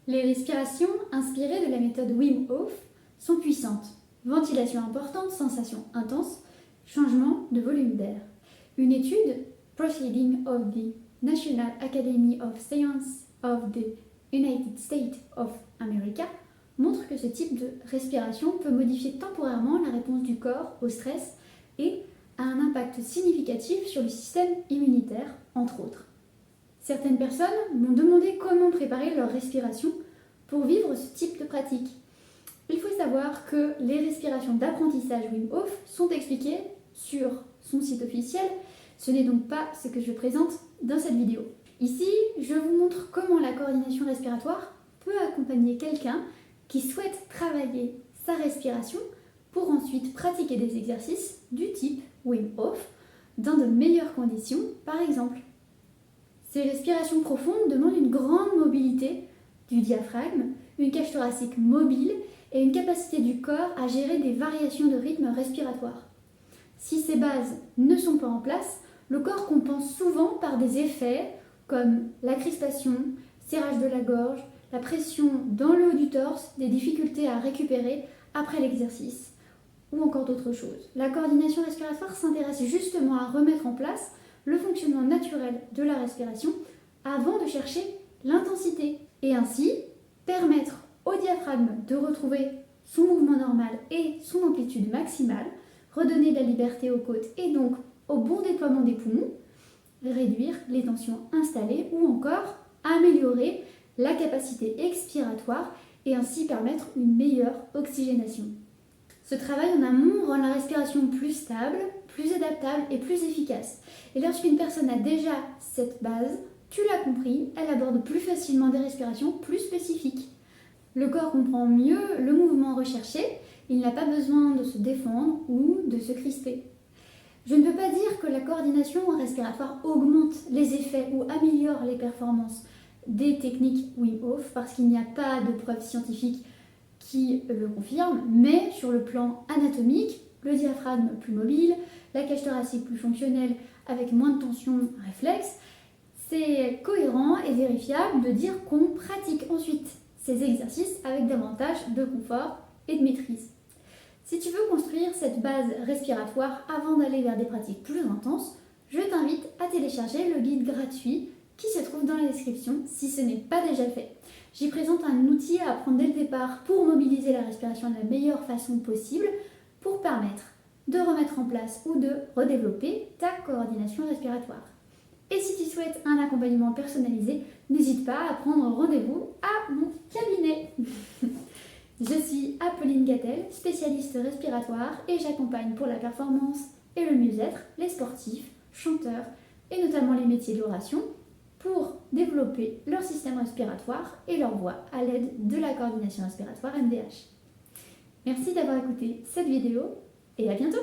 Les respirations inspirées de la méthode Wim Hof sont puissantes. Ventilation importante, sensation intense, changement de volume d'air. Une étude, Proceeding of the National Academy of Sciences of the United States of America, montre que ce type de respiration peut modifier temporairement la réponse du corps au stress et a un impact significatif sur le système immunitaire, entre autres. Certaines personnes m'ont demandé comment préparer leur respiration pour vivre ce type de pratique. Il faut savoir que les respirations d'apprentissage Wim Hof sont expliquées sur son site officiel. Ce n'est donc pas ce que je présente dans cette vidéo. Ici, je vous montre comment la coordination respiratoire peut accompagner quelqu'un qui souhaite travailler sa respiration pour ensuite pratiquer des exercices du type Wim Hof dans de meilleures conditions, par exemple. Ces respirations profondes demandent une grande mobilité du diaphragme, une cage thoracique mobile et une capacité du corps à gérer des variations de rythme respiratoire. Si ces bases ne sont pas en place, le corps compense souvent par des effets comme la crispation, serrage de la gorge, la pression dans le haut du torse, des difficultés à récupérer après l'exercice ou encore d'autres choses. La coordination respiratoire s'intéresse justement à remettre en place le fonctionnement naturel de la respiration avant de chercher l'intensité et ainsi permettre au diaphragme de retrouver son mouvement normal et son amplitude maximale, redonner de la liberté aux côtes et donc au bon déploiement des poumons, réduire les tensions installées ou encore améliorer la capacité expiratoire et ainsi permettre une meilleure oxygénation. Ce travail en amont rend la respiration plus stable, plus adaptable et plus efficace. Et lorsqu'une personne a déjà cette base, tu l'as compris, elle aborde plus facilement des respirations plus spécifiques. Le corps comprend mieux le mouvement recherché, il n'a pas besoin de se défendre ou de se crisper. Je ne peux pas dire que la coordination respiratoire augmente les effets ou améliore les performances des techniques Wim Hof parce qu'il n'y a pas de preuves scientifiques qui le confirment, mais sur le plan anatomique, le diaphragme plus mobile, la cage thoracique plus fonctionnelle avec moins de tension réflexe, c'est cohérent et vérifiable de dire qu'on pratique ensuite ces exercices avec davantage de confort et de maîtrise. Si tu veux construire cette base respiratoire avant d'aller vers des pratiques plus intenses, je t'invite à télécharger le guide gratuit qui se trouve dans la description si ce n'est pas déjà fait. J'y présente un outil à apprendre dès le départ pour mobiliser la respiration de la meilleure façon possible pour permettre de remettre en place ou de redévelopper ta coordination respiratoire. Et si tu souhaites un accompagnement personnalisé, n'hésite pas à prendre rendez-vous à mon cabinet. Je suis Apolline Gattel, spécialiste respiratoire et j'accompagne pour la performance et le mieux-être les sportifs, chanteurs et notamment les métiers de l'oration pour développer leur système respiratoire et leur voix à l'aide de la coordination respiratoire MDH. Merci d'avoir écouté cette vidéo et à bientôt!